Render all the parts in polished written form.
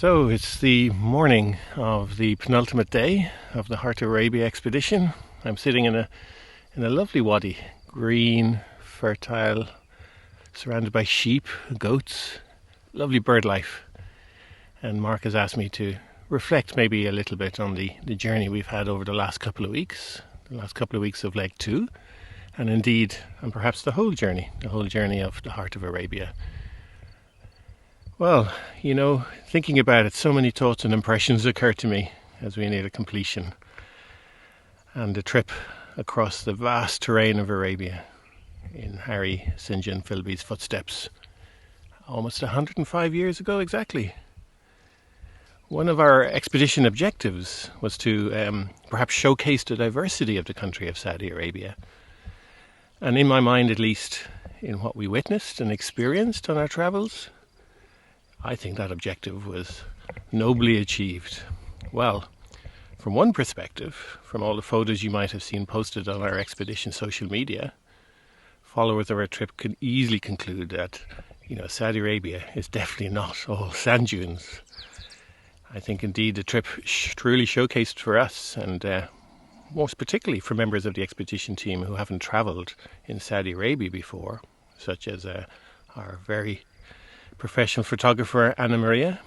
So it's the morning of the penultimate day of the Heart of Arabia expedition. I'm sitting in a lovely wadi, green, fertile, surrounded by sheep, goats, lovely bird life. And Mark has asked me to reflect maybe a little bit on the journey we've had over the last couple of weeks of leg 2, and indeed, and perhaps the whole journey of the Heart of Arabia. Well, thinking about it, so many thoughts and impressions occur to me as we near completion. And the trip across the vast terrain of Arabia in Harry, Sinja and Philby's footsteps, almost 105 years ago exactly. One of our expedition objectives was to perhaps showcase the diversity of the country of Saudi Arabia. And in my mind, at least, in what we witnessed and experienced on our travels, I think that objective was nobly achieved. Well, from one perspective, from all the photos you might have seen posted on our expedition social media, followers of our trip could easily conclude that, Saudi Arabia is definitely not all sand dunes. I think indeed the trip truly showcased for us, and most particularly for members of the expedition team who haven't travelled in Saudi Arabia before, such as our very professional photographer Anna Maria,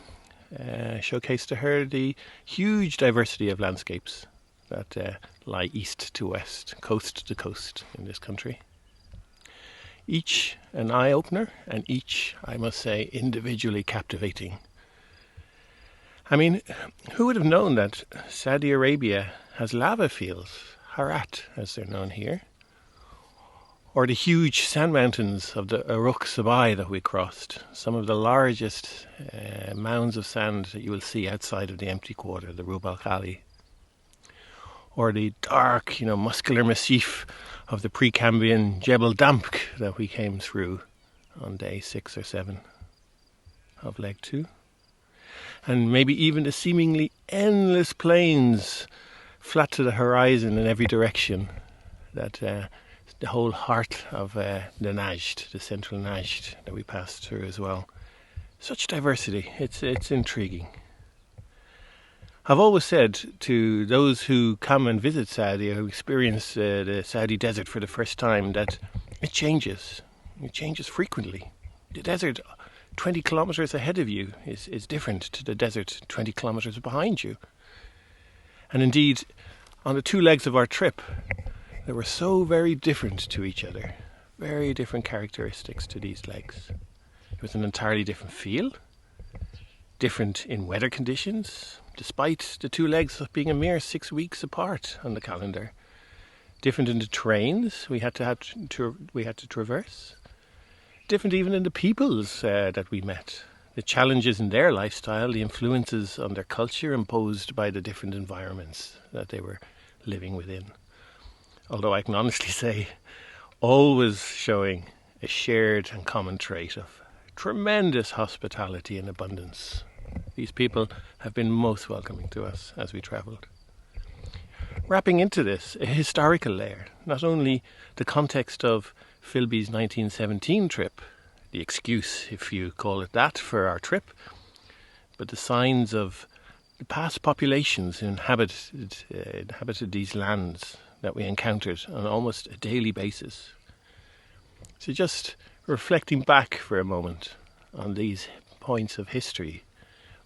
showcased to her the huge diversity of landscapes that lie east to west, coast to coast in this country. Each an eye-opener, and each, I must say, individually captivating. I mean, who would have known that Saudi Arabia has lava fields, Harat as they're known here, or the huge sand mountains of the Uruk Sabai that we crossed, some of the largest mounds of sand that you will see outside of the empty quarter, the Rub al Khali, or the dark, muscular massif of the Precambrian Jebel Damk that we came through on day 6 or 7 of leg 2. And maybe even the seemingly endless plains flat to the horizon in every direction that the whole heart of the Najd, the central Najd that we passed through as well. Such diversity, it's intriguing. I've always said to those who come and visit Saudi or who experience the Saudi desert for the first time that it changes. It changes frequently. The desert 20 kilometers ahead of you is different to the desert 20 kilometers behind you. And indeed, on the 2 legs of our trip, they were so very different to each other. Very different characteristics to these legs. It was an entirely different feel, different in weather conditions, despite the 2 legs being a mere 6 weeks apart on the calendar. Different in the terrains we had to traverse. Different even in the peoples that we met. The challenges in their lifestyle, the influences on their culture imposed by the different environments that they were living within. Although I can honestly say, always showing a shared and common trait of tremendous hospitality and abundance. These people have been most welcoming to us as we travelled. Wrapping into this, a historical layer, not only the context of Philby's 1917 trip, the excuse, if you call it that, for our trip, but the signs of the past populations who inhabited these lands that we encountered on almost a daily basis. So just reflecting back for a moment on these points of history,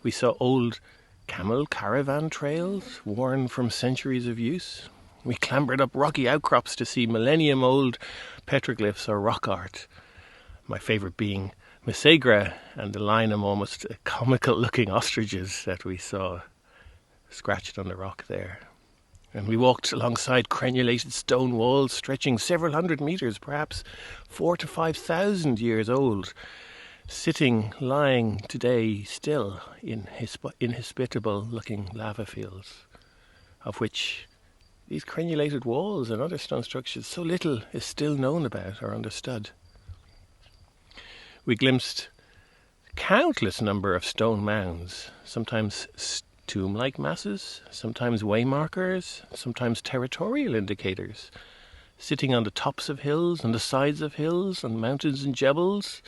we saw old camel caravan trails worn from centuries of use. We clambered up rocky outcrops to see millennium-old petroglyphs or rock art, my favourite being Mesegra and the line of almost comical-looking ostriches that we saw scratched on the rock there. And we walked alongside crenulated stone walls stretching several hundred metres, perhaps 4,000 to 5,000 years old, lying today still in inhospitable-looking lava fields, of which these crenulated walls and other stone structures, so little is still known about or understood. We glimpsed countless number of stone mounds, sometimes tomb-like masses, sometimes waymarkers, sometimes territorial indicators, sitting on the tops of hills, on the sides of hills, on mountains and jebels,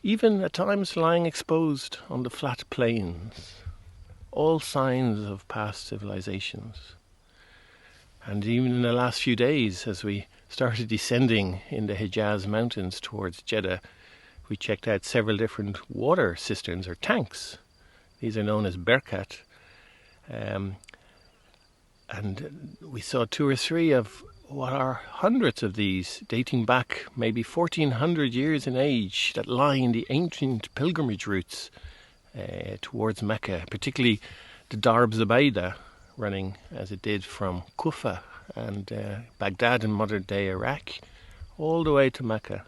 even at times lying exposed on the flat plains, all signs of past civilizations. And even in the last few days, as we started descending in the Hejaz Mountains towards Jeddah, we checked out several different water cisterns or tanks. These are known as berkat. And we saw 2 or 3 of what are hundreds of these, dating back maybe 1400 years in age, that lie in the ancient pilgrimage routes towards Mecca, particularly the Darb Zubaydah, running as it did from Kufa and Baghdad in modern-day Iraq, all the way to Mecca.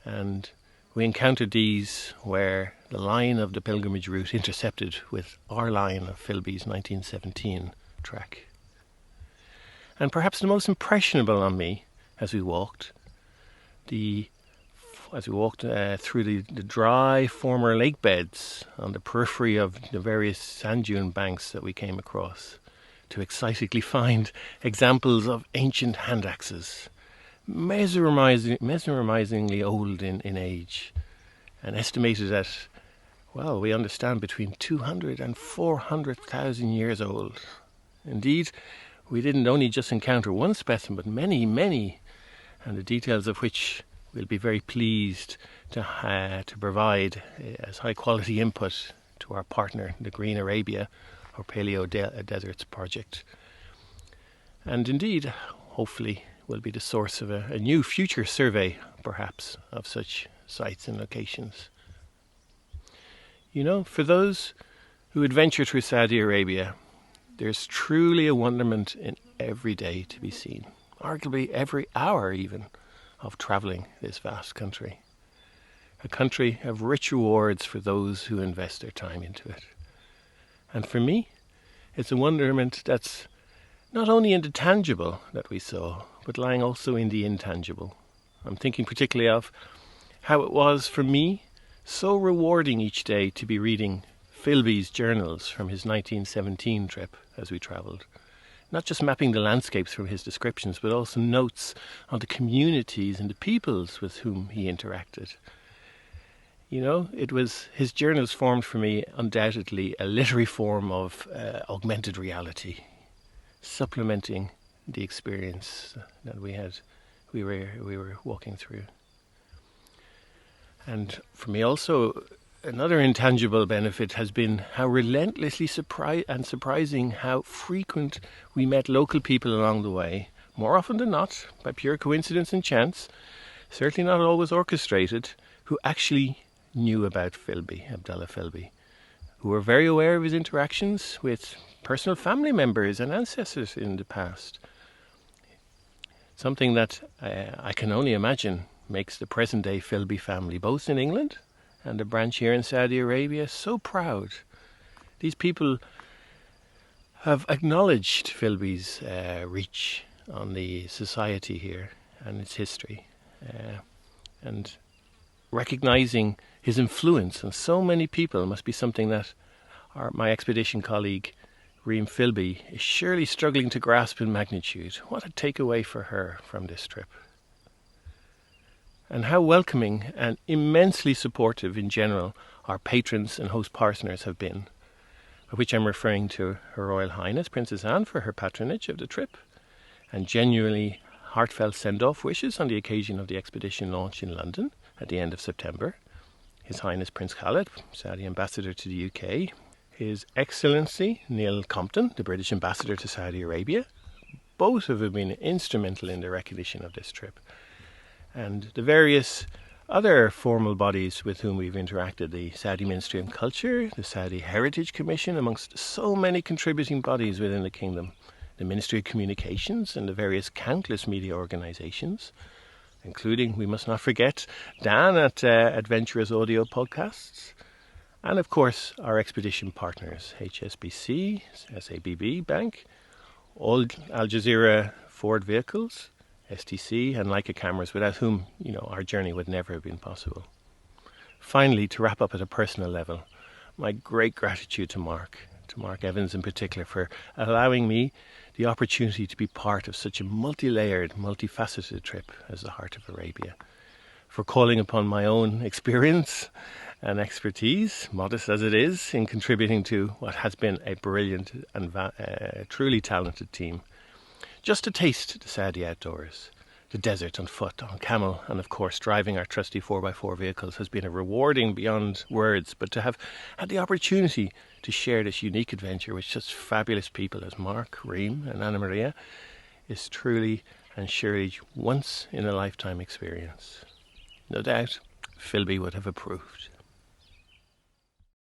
And we encountered these where the line of the pilgrimage route intercepted with our line of Philby's 1917 track. And perhaps the most impressionable on me as we walked through the dry former lake beds on the periphery of the various sand dune banks that we came across, to excitingly find examples of ancient hand axes, mesmerizingly old in age, and estimated at, well, we understand, between 200 and 400,000 years old. Indeed, we didn't only just encounter one specimen, but many, many, and the details of which we'll be very pleased to provide as high quality input to our partner, the Green Arabia, or Paleo Deserts project. And indeed, hopefully, will be the source of a new future survey, perhaps, of such sites and locations. You know, for those who adventure through Saudi Arabia, there's truly a wonderment in every day to be seen, arguably every hour even, of travelling this vast country. A country of rich rewards for those who invest their time into it. And for me, it's a wonderment that's not only in the tangible that we saw, but lying also in the intangible. I'm thinking particularly of how it was for me so rewarding each day to be reading Philby's journals from his 1917 trip as we travelled. Not just mapping the landscapes from his descriptions, but also notes on the communities and the peoples with whom he interacted. You know, his journals formed for me undoubtedly a literary form of augmented reality, supplementing the experience that we were walking through. And for me also, another intangible benefit has been how relentlessly surprising how frequent we met local people along the way, more often than not, by pure coincidence and chance, certainly not always orchestrated, who actually knew about Abdullah Philby, who were very aware of his interactions with personal family members and ancestors in the past. Something that I can only imagine makes the present-day Philby family, both in England and a branch here in Saudi Arabia, so proud. These people have acknowledged Philby's reach on the society here and its history, and recognizing his influence on so many people must be something that my expedition colleague Reem Philby is surely struggling to grasp in magnitude. What a takeaway for her from this trip. And how welcoming and immensely supportive in general our patrons and host partners have been, by which I'm referring to Her Royal Highness Princess Anne for her patronage of the trip, and genuinely heartfelt send-off wishes on the occasion of the expedition launch in London at the end of September. His Highness Prince Khaled, Saudi Ambassador to the UK, His Excellency Neil Compton, the British Ambassador to Saudi Arabia. Both have been instrumental in the recognition of this trip. And the various other formal bodies with whom we've interacted, the Saudi Ministry of Culture, the Saudi Heritage Commission, amongst so many contributing bodies within the kingdom, the Ministry of Communications and the various countless media organisations, including, we must not forget, Dan at Adventurous Audio Podcasts, and of course our expedition partners, HSBC, SABB Bank, all Al Jazeera Ford Vehicles, STC and Leica cameras, without whom, our journey would never have been possible. Finally, to wrap up at a personal level, my great gratitude to Mark Evans in particular, for allowing me the opportunity to be part of such a multi-layered, multifaceted trip as the Heart of Arabia. for calling upon my own experience and expertise, modest as it is, in contributing to what has been a brilliant and truly talented team. Just to taste the Saudi outdoors, the desert on foot, on camel, and of course driving our trusty 4x4 vehicles has been a rewarding beyond words, but to have had the opportunity to share this unique adventure with such fabulous people as Mark, Reem and Anna Maria is truly and surely once in a lifetime experience. No doubt Philby would have approved.